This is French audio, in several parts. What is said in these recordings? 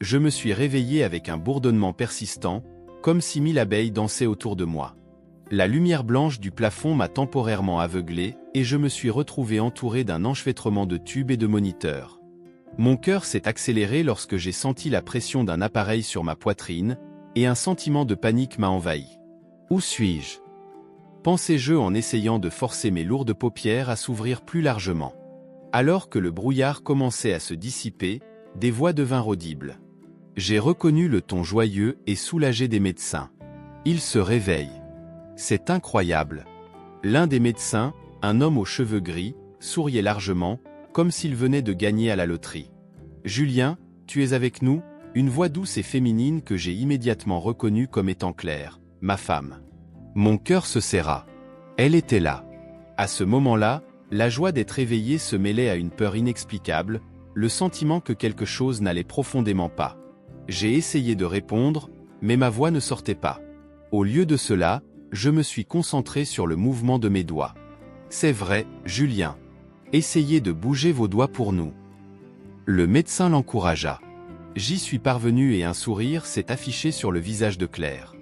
Je me suis réveillé avec un bourdonnement persistant, comme si 1000 abeilles dansaient autour de moi. La lumière blanche du plafond m'a temporairement aveuglé, et je me suis retrouvé entouré d'un enchevêtrement de tubes et de moniteurs. Mon cœur s'est accéléré lorsque j'ai senti la pression d'un appareil sur ma poitrine, et un sentiment de panique m'a envahi. Où suis-je ? Pensais-je en essayant de forcer mes lourdes paupières à s'ouvrir plus largement. Alors que le brouillard commençait à se dissiper, des voix devinrent audibles. J'ai reconnu le ton joyeux et soulagé des médecins. Ils se réveillent. C'est incroyable. L'un des médecins, un homme aux cheveux gris, souriait largement, comme s'il venait de gagner à la loterie. « Julien, tu es avec nous ?» Une voix douce et féminine que j'ai immédiatement reconnue comme étant Claire, ma femme. Mon cœur se serra. Elle était là. À ce moment-là, la joie d'être éveillé se mêlait à une peur inexplicable, le sentiment que quelque chose n'allait profondément pas. J'ai essayé de répondre, mais ma voix ne sortait pas. Au lieu de cela, je me suis concentré sur le mouvement de mes doigts. C'est vrai, Julien. Essayez de bouger vos doigts pour nous. Le médecin l'encouragea. J'y suis parvenu et un sourire s'est affiché sur le visage de Claire.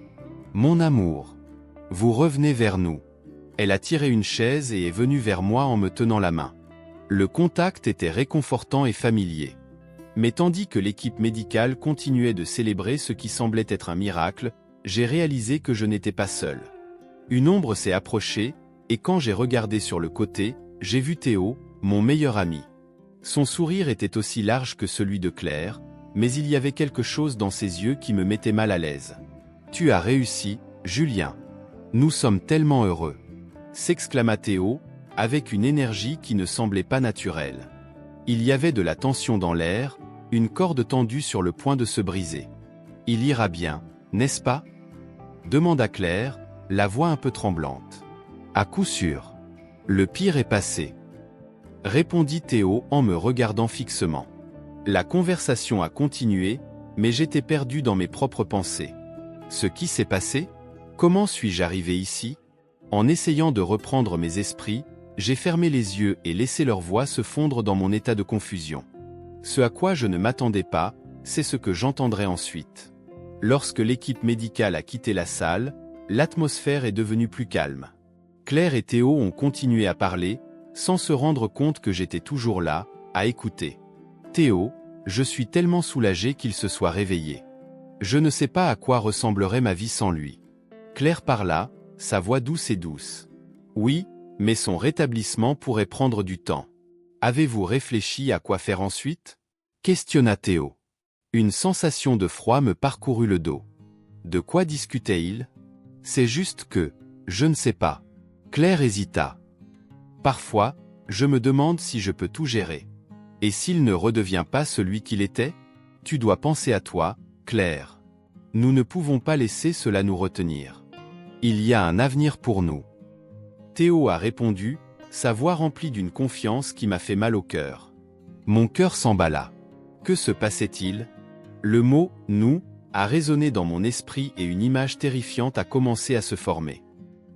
Mon amour. Vous revenez vers nous. Elle a tiré une chaise et est venue vers moi en me tenant la main. Le contact était réconfortant et familier. Mais tandis que l'équipe médicale continuait de célébrer ce qui semblait être un miracle, j'ai réalisé que je n'étais pas seul. Une ombre s'est approchée, et quand j'ai regardé sur le côté, j'ai vu Théo, mon meilleur ami. Son sourire était aussi large que celui de Claire, mais il y avait quelque chose dans ses yeux qui me mettait mal à l'aise. « Tu as réussi, Julien. Nous sommes tellement heureux !» s'exclama Théo, avec une énergie qui ne semblait pas naturelle. Il y avait de la tension dans l'air, une corde tendue sur le point de se briser. « Il ira bien, n'est-ce pas ?» demanda Claire, la voix un peu tremblante. « À coup sûr. Le pire est passé. » répondit Théo en me regardant fixement. La conversation a continué, mais j'étais perdu dans mes propres pensées. Ce qui s'est passé ? Comment suis-je arrivé ici ? En essayant de reprendre mes esprits, j'ai fermé les yeux et laissé leur voix se fondre dans mon état de confusion. Ce à quoi je ne m'attendais pas, c'est ce que j'entendrai ensuite. Lorsque l'équipe médicale a quitté la salle, l'atmosphère est devenue plus calme. Claire et Théo ont continué à parler, sans se rendre compte que j'étais toujours là, à écouter. Théo, je suis tellement soulagé qu'il se soit réveillé. Je ne sais pas à quoi ressemblerait ma vie sans lui. Claire parla, sa voix douce et douce. Oui, mais son rétablissement pourrait prendre du temps. Avez-vous réfléchi à quoi faire ensuite ? Questionna Théo. Une sensation de froid me parcourut le dos. De quoi discutait-il ? C'est juste que, je ne sais pas. Claire hésita. Parfois, je me demande si je peux tout gérer. Et s'il ne redevient pas celui qu'il était ? Tu dois penser à toi, Claire. Nous ne pouvons pas laisser cela nous retenir. Il y a un avenir pour nous. Théo a répondu, sa voix remplie d'une confiance qui m'a fait mal au cœur. Mon cœur s'emballa. Que se passait-il ? Le mot « nous » a résonné dans mon esprit et une image terrifiante a commencé à se former.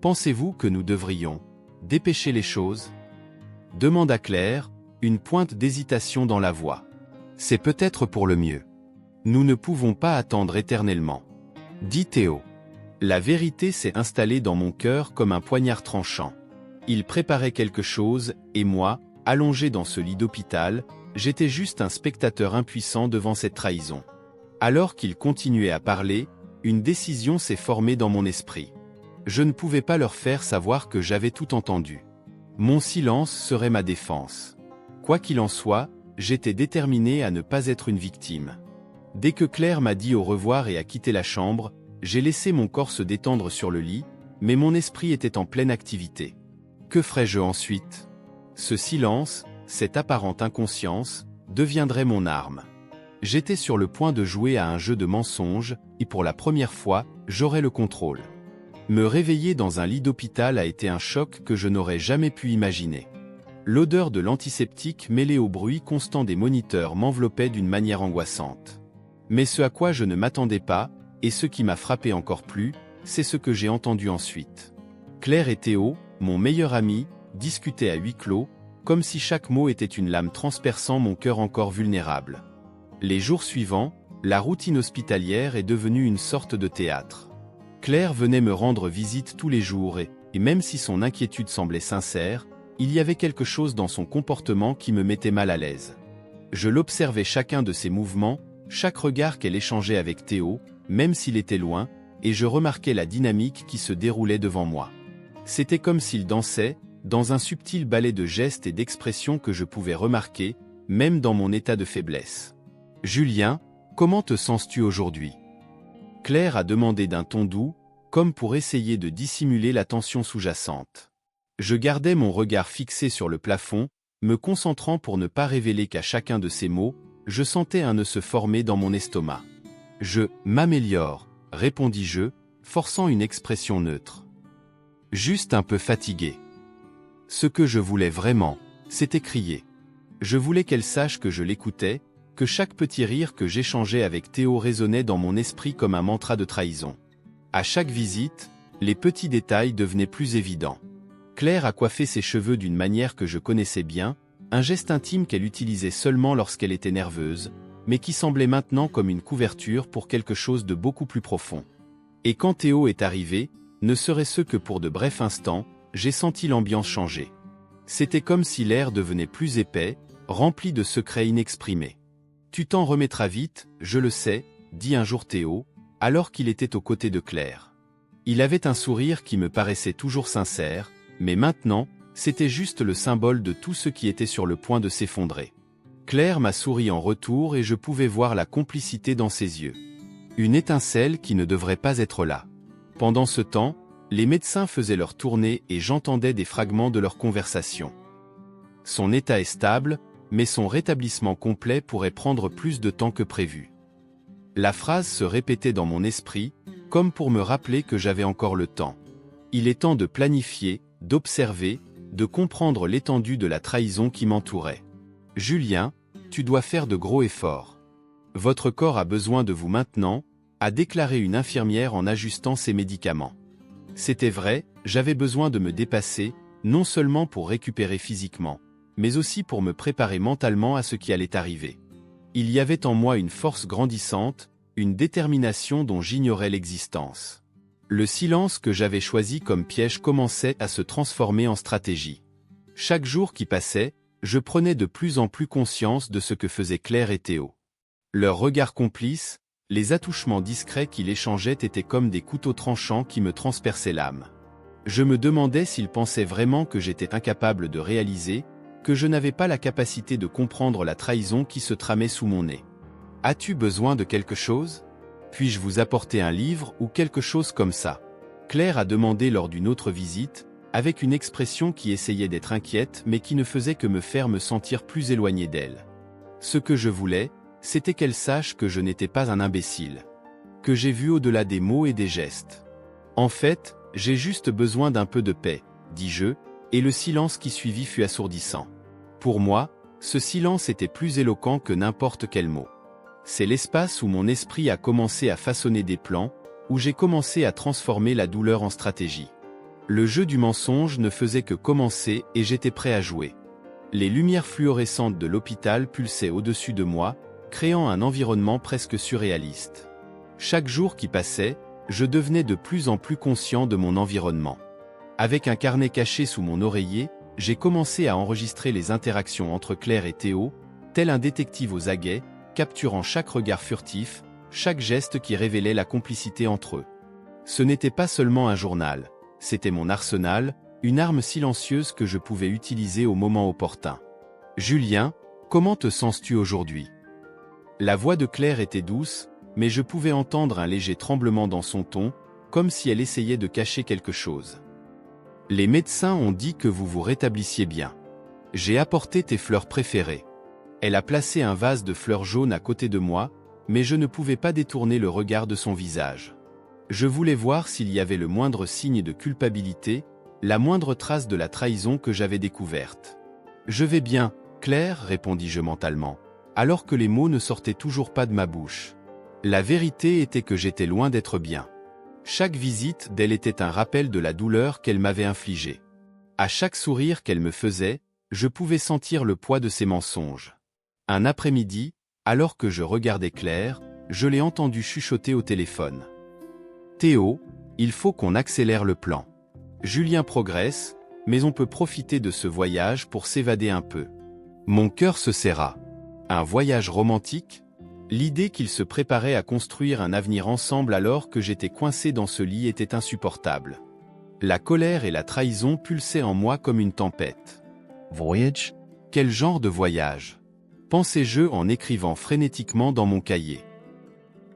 Pensez-vous que nous devrions dépêcher les choses ? Demanda Claire, une pointe d'hésitation dans la voix. C'est peut-être pour le mieux. Nous ne pouvons pas attendre éternellement. Dit Théo. La vérité s'est installée dans mon cœur comme un poignard tranchant. Il préparait quelque chose, et moi, allongé dans ce lit d'hôpital, j'étais juste un spectateur impuissant devant cette trahison. Alors qu'il continuait à parler, une décision s'est formée dans mon esprit. Je ne pouvais pas leur faire savoir que j'avais tout entendu. Mon silence serait ma défense. Quoi qu'il en soit, j'étais déterminé à ne pas être une victime. Dès que Claire m'a dit au revoir et a quitté la chambre, j'ai laissé mon corps se détendre sur le lit, mais mon esprit était en pleine activité. Que ferais-je ensuite ? Ce silence, cette apparente inconscience, deviendrait mon arme. J'étais sur le point de jouer à un jeu de mensonges, et pour la première fois, j'aurais le contrôle. Me réveiller dans un lit d'hôpital a été un choc que je n'aurais jamais pu imaginer. L'odeur de l'antiseptique mêlée au bruit constant des moniteurs m'enveloppait d'une manière angoissante. Mais ce à quoi je ne m'attendais pas, et ce qui m'a frappé encore plus, c'est ce que j'ai entendu ensuite. Claire et Théo, mon meilleur ami, discutaient à huis clos, comme si chaque mot était une lame transperçant mon cœur encore vulnérable. Les jours suivants, la routine hospitalière est devenue une sorte de théâtre. Claire venait me rendre visite tous les jours et même si son inquiétude semblait sincère, il y avait quelque chose dans son comportement qui me mettait mal à l'aise. Je l'observais chacun de ses mouvements, chaque regard qu'elle échangeait avec Théo, même s'il était loin, et je remarquais la dynamique qui se déroulait devant moi. C'était comme s'il dansait, dans un subtil ballet de gestes et d'expressions que je pouvais remarquer, même dans mon état de faiblesse. « Julien, comment te sens-tu aujourd'hui » Claire a demandé d'un ton doux, comme pour essayer de dissimuler la tension sous-jacente. Je gardais mon regard fixé sur le plafond, me concentrant pour ne pas révéler qu'à chacun de ces mots, je sentais un nœud se former dans mon estomac. « Je m'améliore », répondis-je, forçant une expression neutre. Juste un peu fatigué. Ce que je voulais vraiment, c'était crier. Je voulais qu'elle sache que je l'écoutais, que chaque petit rire que j'échangeais avec Théo résonnait dans mon esprit comme un mantra de trahison. À chaque visite, les petits détails devenaient plus évidents. Claire a coiffé ses cheveux d'une manière que je connaissais bien, un geste intime qu'elle utilisait seulement lorsqu'elle était nerveuse, mais qui semblait maintenant comme une couverture pour quelque chose de beaucoup plus profond. Et quand Théo est arrivé, ne serait-ce que pour de brefs instants, j'ai senti l'ambiance changer. C'était comme si l'air devenait plus épais, rempli de secrets inexprimés. « Tu t'en remettras vite, je le sais », dit un jour Théo, alors qu'il était aux côtés de Claire. Il avait un sourire qui me paraissait toujours sincère, mais maintenant, c'était juste le symbole de tout ce qui était sur le point de s'effondrer. Claire m'a souri en retour et je pouvais voir la complicité dans ses yeux. Une étincelle qui ne devrait pas être là. Pendant ce temps, les médecins faisaient leur tournée et j'entendais des fragments de leur conversation. Son état est stable, mais son rétablissement complet pourrait prendre plus de temps que prévu. La phrase se répétait dans mon esprit, comme pour me rappeler que j'avais encore le temps. Il est temps de planifier, d'observer, de comprendre l'étendue de la trahison qui m'entourait. « Julien, tu dois faire de gros efforts. Votre corps a besoin de vous maintenant », a déclaré une infirmière en ajustant ses médicaments. C'était vrai, j'avais besoin de me dépasser, non seulement pour récupérer physiquement, mais aussi pour me préparer mentalement à ce qui allait arriver. Il y avait en moi une force grandissante, une détermination dont j'ignorais l'existence. Le silence que j'avais choisi comme piège commençait à se transformer en stratégie. Chaque jour qui passait, je prenais de plus en plus conscience de ce que faisaient Claire et Théo. Leurs regards complices, les attouchements discrets qu'ils échangeaient étaient comme des couteaux tranchants qui me transperçaient l'âme. Je me demandais s'ils pensaient vraiment que j'étais incapable de réaliser, que je n'avais pas la capacité de comprendre la trahison qui se tramait sous mon nez. « As-tu besoin de quelque chose ? Puis-je vous apporter un livre ou quelque chose comme ça ?» Claire a demandé lors d'une autre visite, avec une expression qui essayait d'être inquiète mais qui ne faisait que me faire me sentir plus éloigné d'elle. Ce que je voulais, c'était qu'elle sache que je n'étais pas un imbécile. Que j'ai vu au-delà des mots et des gestes. En fait, j'ai juste besoin d'un peu de paix, dis-je, et le silence qui suivit fut assourdissant. Pour moi, ce silence était plus éloquent que n'importe quel mot. C'est l'espace où mon esprit a commencé à façonner des plans, où j'ai commencé à transformer la douleur en stratégie. Le jeu du mensonge ne faisait que commencer et j'étais prêt à jouer. Les lumières fluorescentes de l'hôpital pulsaient au-dessus de moi, créant un environnement presque surréaliste. Chaque jour qui passait, je devenais de plus en plus conscient de mon environnement. Avec un carnet caché sous mon oreiller, j'ai commencé à enregistrer les interactions entre Claire et Théo, tel un détective aux aguets, capturant chaque regard furtif, chaque geste qui révélait la complicité entre eux. Ce n'était pas seulement un journal, c'était mon arsenal, une arme silencieuse que je pouvais utiliser au moment opportun. « Julien, comment te sens-tu aujourd'hui » La voix de Claire était douce, mais je pouvais entendre un léger tremblement dans son ton, comme si elle essayait de cacher quelque chose. « Les médecins ont dit que vous vous rétablissiez bien. J'ai apporté tes fleurs préférées. » Elle a placé un vase de fleurs jaunes à côté de moi, mais je ne pouvais pas détourner le regard de son visage. Je voulais voir s'il y avait le moindre signe de culpabilité, la moindre trace de la trahison que j'avais découverte. « Je vais bien, Claire, répondis-je mentalement, alors que les mots ne sortaient toujours pas de ma bouche. La vérité était que j'étais loin d'être bien. Chaque visite d'elle était un rappel de la douleur qu'elle m'avait infligée. À chaque sourire qu'elle me faisait, je pouvais sentir le poids de ses mensonges. Un après-midi, alors que je regardais Claire, je l'ai entendu chuchoter au téléphone. Théo, il faut qu'on accélère le plan. Julien progresse, mais on peut profiter de ce voyage pour s'évader un peu. Mon cœur se serra. Un voyage romantique? L'idée qu'ils se préparaient à construire un avenir ensemble alors que j'étais coincé dans ce lit était insupportable. La colère et la trahison pulsaient en moi comme une tempête. Voyage? Quel genre de voyage? Pensais-je en écrivant frénétiquement dans mon cahier.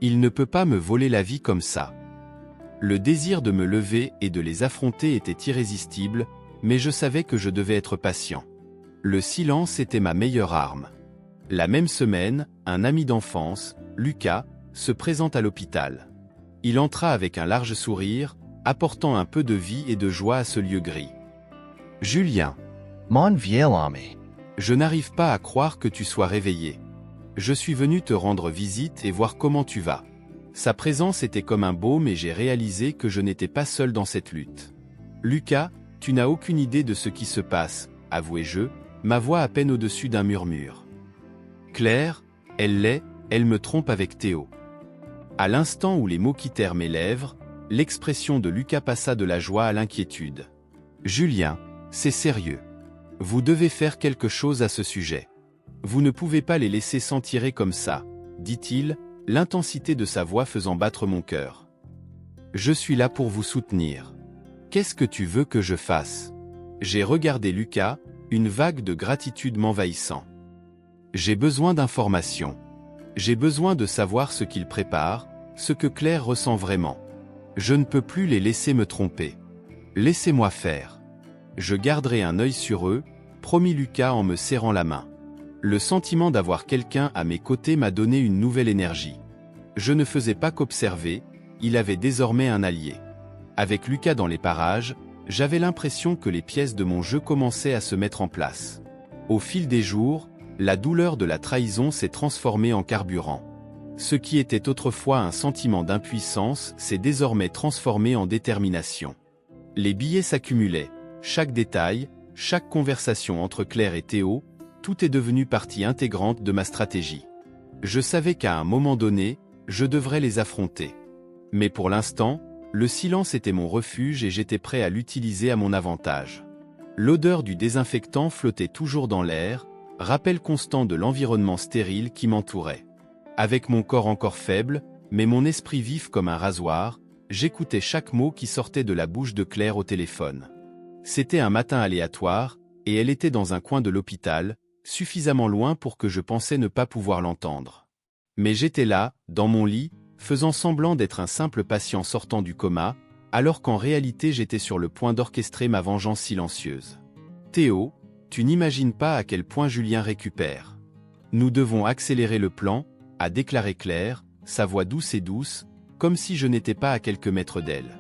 Il ne peut pas me voler la vie comme ça. Le désir de me lever et de les affronter était irrésistible, mais je savais que je devais être patient. Le silence était ma meilleure arme. La même semaine, un ami d'enfance, Lucas, se présente à l'hôpital. Il entra avec un large sourire, apportant un peu de vie et de joie à ce lieu gris. Julien. Mon vieil ami. Je n'arrive pas à croire que tu sois réveillé. Je suis venu te rendre visite et voir comment tu vas. Sa présence était comme un baume et j'ai réalisé que je n'étais pas seul dans cette lutte. Lucas, tu n'as aucune idée de ce qui se passe, avouai-je, ma voix à peine au-dessus d'un murmure. Claire, elle me trompe avec Théo. À l'instant où les mots quittèrent mes lèvres, l'expression de Lucas passa de la joie à l'inquiétude. Julien, c'est sérieux. Vous devez faire quelque chose à ce sujet. Vous ne pouvez pas les laisser s'en tirer comme ça, dit-il, l'intensité de sa voix faisant battre mon cœur. Je suis là pour vous soutenir. Qu'est-ce que tu veux que je fasse? J'ai regardé Lucas, une vague de gratitude m'envahissant. J'ai besoin d'informations. J'ai besoin de savoir ce qu'il prépare, ce que Claire ressent vraiment. Je ne peux plus les laisser me tromper. Laissez-moi faire. Je garderai un œil sur eux, promit Lucas en me serrant la main. Le sentiment d'avoir quelqu'un à mes côtés m'a donné une nouvelle énergie. Je ne faisais pas qu'observer, il avait désormais un allié. Avec Lucas dans les parages, j'avais l'impression que les pièces de mon jeu commençaient à se mettre en place. Au fil des jours, la douleur de la trahison s'est transformée en carburant. Ce qui était autrefois un sentiment d'impuissance s'est désormais transformé en détermination. Les billets s'accumulaient, chaque détail, chaque conversation entre Claire et Théo, tout est devenu partie intégrante de ma stratégie. Je savais qu'à un moment donné, je devrais les affronter. Mais pour l'instant, le silence était mon refuge et j'étais prêt à l'utiliser à mon avantage. L'odeur du désinfectant flottait toujours dans l'air, rappel constant de l'environnement stérile qui m'entourait. Avec mon corps encore faible, mais mon esprit vif comme un rasoir, j'écoutais chaque mot qui sortait de la bouche de Claire au téléphone. C'était un matin aléatoire, et elle était dans un coin de l'hôpital, suffisamment loin pour que je pensais ne pas pouvoir l'entendre. Mais j'étais là, dans mon lit, faisant semblant d'être un simple patient sortant du coma, alors qu'en réalité j'étais sur le point d'orchestrer ma vengeance silencieuse. Théo, tu n'imagines pas à quel point Julien récupère. Nous devons accélérer le plan, a déclaré Claire, sa voix douce, comme si je n'étais pas à quelques mètres d'elle.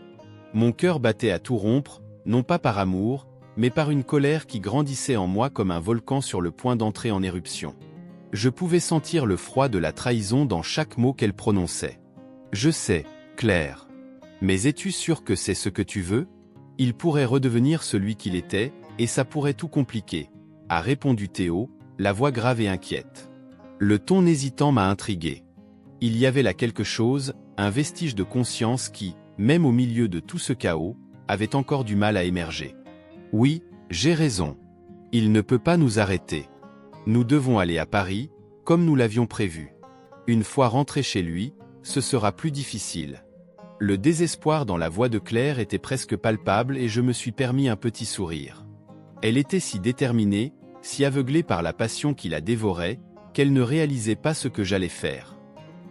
Mon cœur battait à tout rompre, non pas par amour, mais par une colère qui grandissait en moi comme un volcan sur le point d'entrer en éruption. Je pouvais sentir le froid de la trahison dans chaque mot qu'elle prononçait. Je sais, Claire. Mais es-tu sûre que c'est ce que tu veux? Il pourrait redevenir celui qu'il était, et ça pourrait tout compliquer, a répondu Théo, la voix grave et inquiète. Le ton hésitant m'a intrigué. Il y avait là quelque chose, un vestige de conscience qui, même au milieu de tout ce chaos, avait encore du mal à émerger. Oui, j'ai raison. Il ne peut pas nous arrêter. Nous devons aller à Paris, comme nous l'avions prévu. Une fois rentré chez lui, ce sera plus difficile. Le désespoir dans la voix de Claire était presque palpable et je me suis permis un petit sourire. Elle était si déterminée, si aveuglée par la passion qui la dévorait, qu'elle ne réalisait pas ce que j'allais faire.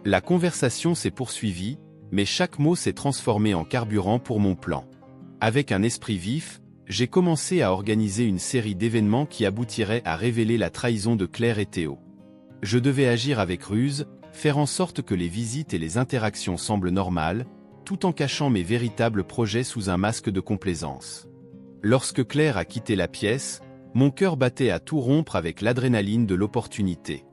La conversation s'est poursuivie, mais chaque mot s'est transformé en carburant pour mon plan. Avec un esprit vif, j'ai commencé à organiser une série d'événements qui aboutiraient à révéler la trahison de Claire et Théo. Je devais agir avec ruse, faire en sorte que les visites et les interactions semblent normales, tout en cachant mes véritables projets sous un masque de complaisance. Lorsque Claire a quitté la pièce, mon cœur battait à tout rompre avec l'adrénaline de l'opportunité.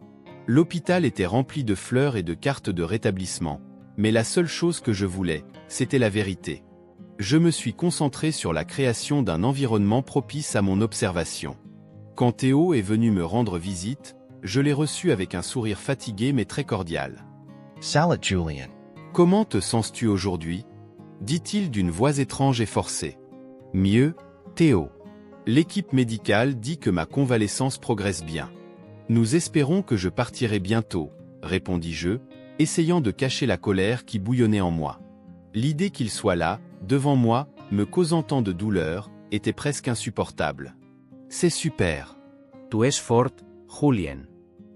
L'hôpital était rempli de fleurs et de cartes de rétablissement, mais la seule chose que je voulais, c'était la vérité. Je me suis concentré sur la création d'un environnement propice à mon observation. Quand Théo est venu me rendre visite, je l'ai reçu avec un sourire fatigué mais très cordial. Salad Julian. Comment te sens-tu aujourd'hui? Dit-il d'une voix étrange et forcée. Mieux, Théo. L'équipe médicale dit que ma convalescence progresse bien. Nous espérons que je partirai bientôt, répondis-je, essayant de cacher la colère qui bouillonnait en moi. L'idée qu'il soit là, devant moi, me causant tant de douleur, était presque insupportable. C'est super. Tu es fort, Julien.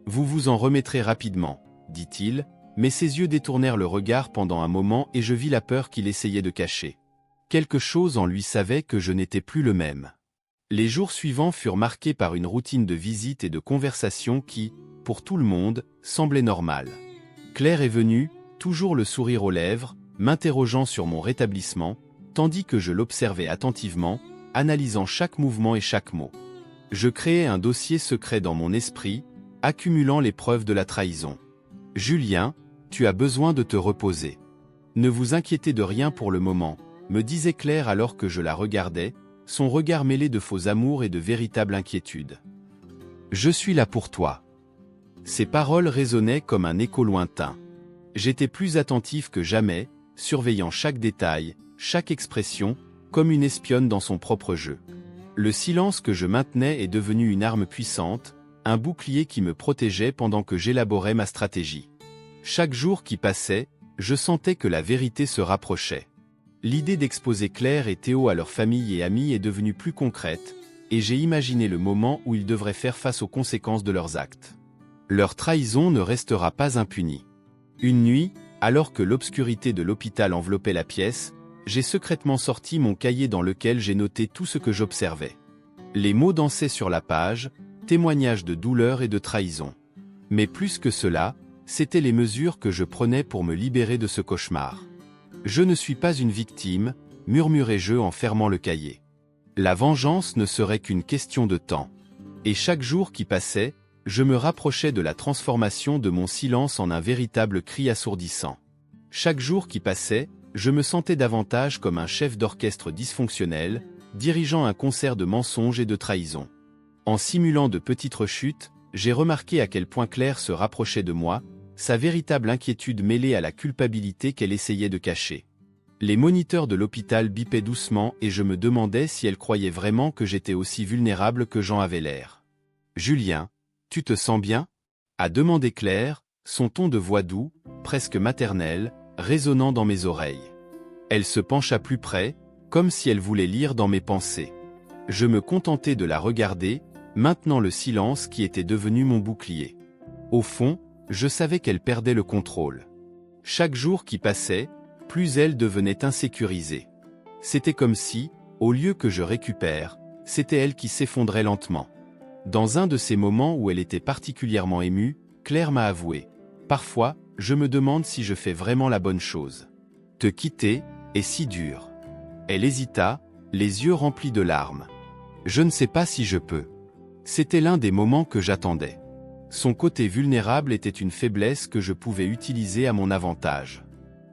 Vous vous en remettrez rapidement, dit-il, mais ses yeux détournèrent le regard pendant un moment et je vis la peur qu'il essayait de cacher. Quelque chose en lui savait que je n'étais plus le même. Les jours suivants furent marqués par une routine de visites et de conversations qui, pour tout le monde, semblait normale. Claire est venue, toujours le sourire aux lèvres, m'interrogeant sur mon rétablissement, tandis que je l'observais attentivement, analysant chaque mouvement et chaque mot. Je créais un dossier secret dans mon esprit, accumulant les preuves de la trahison. « Julien, tu as besoin de te reposer. Ne vous inquiétez de rien pour le moment, » me disait Claire alors que je la regardais, son regard mêlé de faux amour et de véritable inquiétude. « Je suis là pour toi. » Ces paroles résonnaient comme un écho lointain. J'étais plus attentif que jamais, surveillant chaque détail, chaque expression, comme une espionne dans son propre jeu. Le silence que je maintenais est devenu une arme puissante, un bouclier qui me protégeait pendant que j'élaborais ma stratégie. Chaque jour qui passait, je sentais que la vérité se rapprochait. L'idée d'exposer Claire et Théo à leur famille et amis est devenue plus concrète, et j'ai imaginé le moment où ils devraient faire face aux conséquences de leurs actes. Leur trahison ne restera pas impunie. Une nuit, alors que l'obscurité de l'hôpital enveloppait la pièce, j'ai secrètement sorti mon cahier dans lequel j'ai noté tout ce que j'observais. Les mots dansaient sur la page, témoignages de douleur et de trahison. Mais plus que cela, c'étaient les mesures que je prenais pour me libérer de ce cauchemar. Je ne suis pas une victime, murmurai-je en fermant le cahier. La vengeance ne serait qu'une question de temps. Et chaque jour qui passait, je me rapprochais de la transformation de mon silence en un véritable cri assourdissant. Chaque jour qui passait, je me sentais davantage comme un chef d'orchestre dysfonctionnel, dirigeant un concert de mensonges et de trahison. En simulant de petites rechutes, j'ai remarqué à quel point Claire se rapprochait de moi, sa véritable inquiétude mêlée à la culpabilité qu'elle essayait de cacher. Les moniteurs de l'hôpital bipaient doucement et je me demandais si elle croyait vraiment que j'étais aussi vulnérable que j'en avais l'air. « Julien, tu te sens bien ?» a demandé Claire, son ton de voix doux, presque maternel, résonnant dans mes oreilles. Elle se pencha plus près, comme si elle voulait lire dans mes pensées. Je me contentais de la regarder, maintenant le silence qui était devenu mon bouclier. Au fond, je savais qu'elle perdait le contrôle. Chaque jour qui passait, plus elle devenait insécurisée. C'était comme si, au lieu que je récupère, c'était elle qui s'effondrait lentement. Dans un de ces moments où elle était particulièrement émue, Claire m'a avoué. Parfois, je me demande si je fais vraiment la bonne chose. Te quitter est si dur. Elle hésita, les yeux remplis de larmes. Je ne sais pas si je peux. C'était l'un des moments que j'attendais. Son côté vulnérable était une faiblesse que je pouvais utiliser à mon avantage.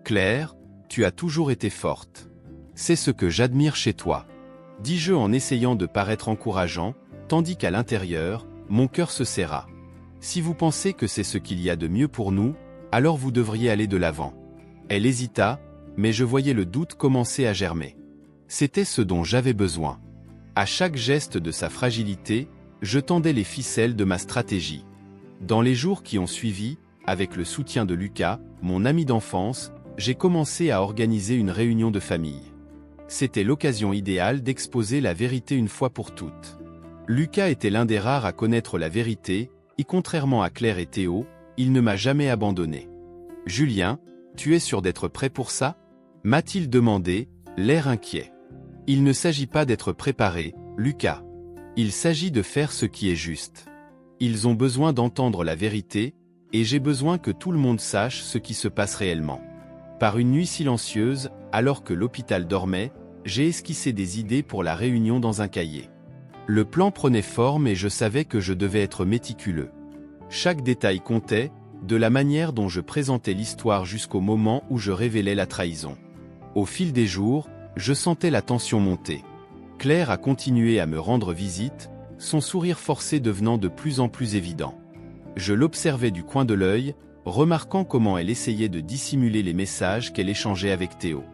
Claire, tu as toujours été forte. C'est ce que j'admire chez toi. Dis-je en essayant de paraître encourageant, tandis qu'à l'intérieur, mon cœur se serra. Si vous pensez que c'est ce qu'il y a de mieux pour nous, alors vous devriez aller de l'avant. Elle hésita, mais je voyais le doute commencer à germer. C'était ce dont j'avais besoin. À chaque geste de sa fragilité, je tendais les ficelles de ma stratégie. Dans les jours qui ont suivi, avec le soutien de Lucas, mon ami d'enfance, j'ai commencé à organiser une réunion de famille. C'était l'occasion idéale d'exposer la vérité une fois pour toutes. Lucas était l'un des rares à connaître la vérité, et contrairement à Claire et Théo, il ne m'a jamais abandonné. « Julien, tu es sûr d'être prêt pour ça ?» m'a-t-il demandé, l'air inquiet. « Il ne s'agit pas d'être préparé, Lucas. Il s'agit de faire ce qui est juste. Ils ont besoin d'entendre la vérité, et j'ai besoin que tout le monde sache ce qui se passe réellement. » Par une nuit silencieuse, alors que l'hôpital dormait, j'ai esquissé des idées pour la réunion dans un cahier. Le plan prenait forme et je savais que je devais être méticuleux. Chaque détail comptait, de la manière dont je présentais l'histoire jusqu'au moment où je révélais la trahison. Au fil des jours, je sentais la tension monter. Claire a continué à me rendre visite, son sourire forcé devenant de plus en plus évident. Je l'observais du coin de l'œil, remarquant comment elle essayait de dissimuler les messages qu'elle échangeait avec Théo.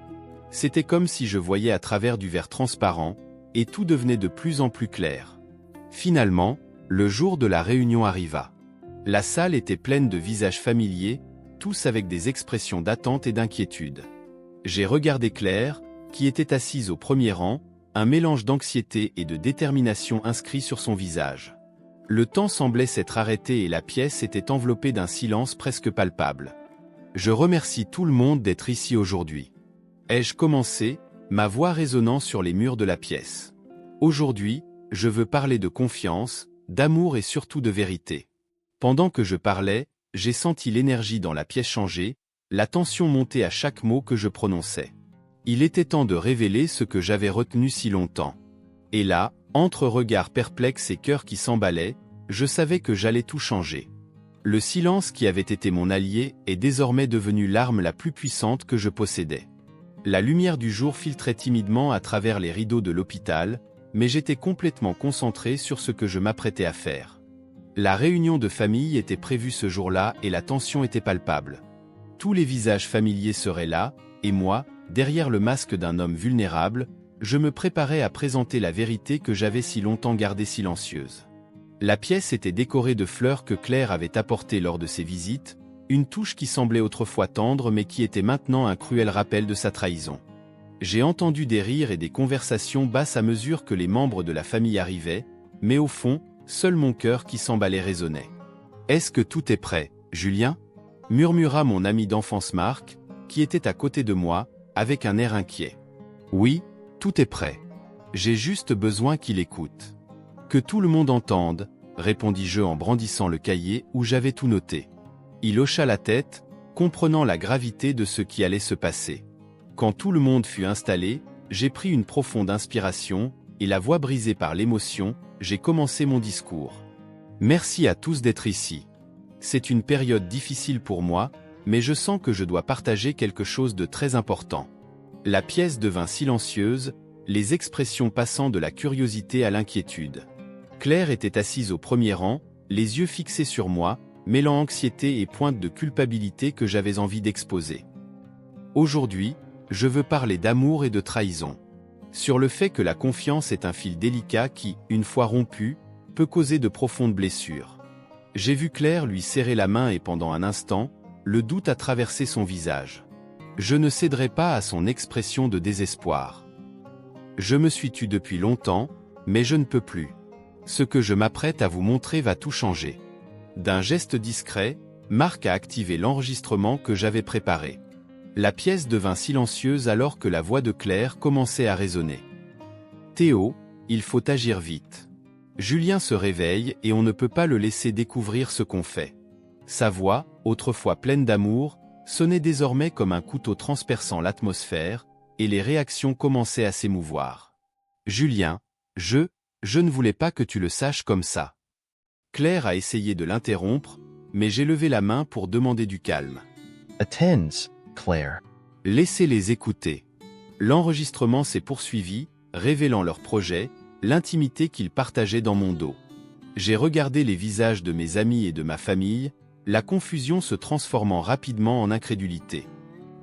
C'était comme si je voyais à travers du verre transparent, et tout devenait de plus en plus clair. Finalement, le jour de la réunion arriva. La salle était pleine de visages familiers, tous avec des expressions d'attente et d'inquiétude. J'ai regardé Claire, qui était assise au premier rang, un mélange d'anxiété et de détermination inscrit sur son visage. Le temps semblait s'être arrêté et la pièce était enveloppée d'un silence presque palpable. Je remercie tout le monde d'être ici aujourd'hui. Ai-je commencé, ma voix résonnant sur les murs de la pièce. Aujourd'hui, je veux parler de confiance, d'amour et surtout de vérité. Pendant que je parlais, j'ai senti l'énergie dans la pièce changer, la tension monter à chaque mot que je prononçais. Il était temps de révéler ce que j'avais retenu si longtemps. Et là, entre regards perplexes et cœurs qui s'emballaient, je savais que j'allais tout changer. Le silence qui avait été mon allié est désormais devenu l'arme la plus puissante que je possédais. La lumière du jour filtrait timidement à travers les rideaux de l'hôpital, mais j'étais complètement concentré sur ce que je m'apprêtais à faire. La réunion de famille était prévue ce jour-là et la tension était palpable. Tous les visages familiers seraient là, et moi, derrière le masque d'un homme vulnérable, je me préparais à présenter la vérité que j'avais si longtemps gardée silencieuse. La pièce était décorée de fleurs que Claire avait apportées lors de ses visites, une touche qui semblait autrefois tendre mais qui était maintenant un cruel rappel de sa trahison. J'ai entendu des rires et des conversations basses à mesure que les membres de la famille arrivaient, mais au fond, seul mon cœur qui s'emballait résonnait. « Est-ce que tout est prêt, Julien ?» murmura mon ami d'enfance Marc, qui était à côté de moi, avec un air inquiet. « Oui, tout est prêt. J'ai juste besoin qu'il écoute. »« Que tout le monde entende, » répondis-je en brandissant le cahier où j'avais tout noté. Il hocha la tête, comprenant la gravité de ce qui allait se passer. Quand tout le monde fut installé, j'ai pris une profonde inspiration, et la voix brisée par l'émotion, j'ai commencé mon discours. Merci à tous d'être ici. C'est une période difficile pour moi, mais je sens que je dois partager quelque chose de très important. La pièce devint silencieuse, les expressions passant de la curiosité à l'inquiétude. Claire était assise au premier rang, les yeux fixés sur moi, mêlant anxiété et pointe de culpabilité que j'avais envie d'exposer. Aujourd'hui, je veux parler d'amour et de trahison. Sur le fait que la confiance est un fil délicat qui, une fois rompu, peut causer de profondes blessures. J'ai vu Claire lui serrer la main et pendant un instant, le doute a traversé son visage. Je ne céderai pas à son expression de désespoir. Je me suis tu depuis longtemps, mais je ne peux plus. Ce que je m'apprête à vous montrer va tout changer. D'un geste discret, Marc a activé l'enregistrement que j'avais préparé. La pièce devint silencieuse alors que la voix de Claire commençait à résonner. « Théo, il faut agir vite. Julien se réveille et on ne peut pas le laisser découvrir ce qu'on fait. » Sa voix, autrefois pleine d'amour, sonnait désormais comme un couteau transperçant l'atmosphère, et les réactions commençaient à s'émouvoir. « Julien, je ne voulais pas que tu le saches comme ça. » Claire a essayé de l'interrompre, mais j'ai levé la main pour demander du calme. « Attends, Claire. » Laissez-les écouter. L'enregistrement s'est poursuivi, révélant leur projet, l'intimité qu'ils partageaient dans mon dos. J'ai regardé les visages de mes amis et de ma famille, la confusion se transformant rapidement en incrédulité.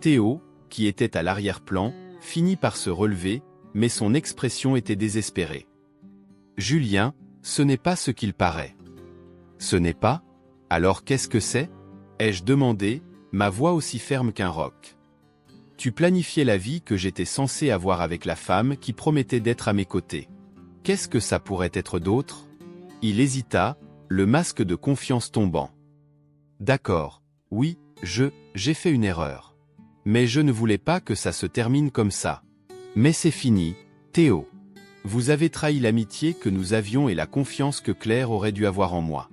Théo, qui était à l'arrière-plan, finit par se relever, mais son expression était désespérée. « Julien, ce n'est pas ce qu'il paraît. »« Ce n'est pas ? Alors qu'est-ce que c'est ?» ai-je demandé, ma voix aussi ferme qu'un roc. « Tu planifiais la vie que j'étais censé avoir avec la femme qui promettait d'être à mes côtés. Qu'est-ce que ça pourrait être d'autre ?» Il hésita, le masque de confiance tombant. « D'accord, oui, j'ai fait une erreur. Mais je ne voulais pas que ça se termine comme ça. Mais c'est fini, Théo. Vous avez trahi l'amitié que nous avions et la confiance que Claire aurait dû avoir en moi. »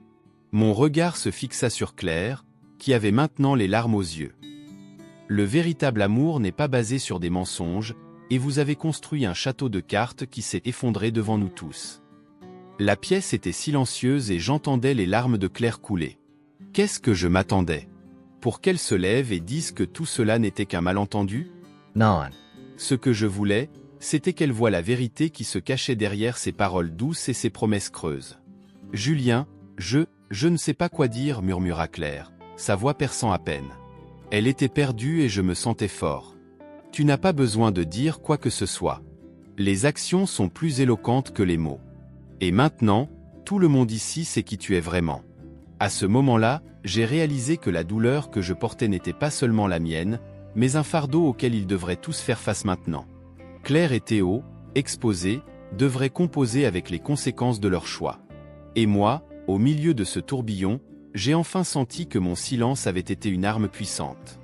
Mon regard se fixa sur Claire, qui avait maintenant les larmes aux yeux. « Le véritable amour n'est pas basé sur des mensonges, et vous avez construit un château de cartes qui s'est effondré devant nous tous. » La pièce était silencieuse et j'entendais les larmes de Claire couler. Qu'est-ce que je m'attendais? Pour qu'elle se lève et dise que tout cela n'était qu'un malentendu? Non. Ce que je voulais, c'était qu'elle voie la vérité qui se cachait derrière ses paroles douces et ses promesses creuses. « Julien, je ne sais pas quoi dire, » murmura Claire. « sa voix perçant à peine. Elle était perdue et je me sentais fort. Tu n'as pas besoin de dire quoi que ce soit. Les actions sont plus éloquentes que les mots. Et maintenant, tout le monde ici sait qui tu es vraiment. À ce moment-là, j'ai réalisé que la douleur que je portais n'était pas seulement la mienne, mais un fardeau auquel ils devraient tous faire face maintenant. Claire et Théo, exposés, devraient composer avec les conséquences de leur choix. Et moi, au milieu de ce tourbillon, j'ai enfin senti que mon silence avait été une arme puissante.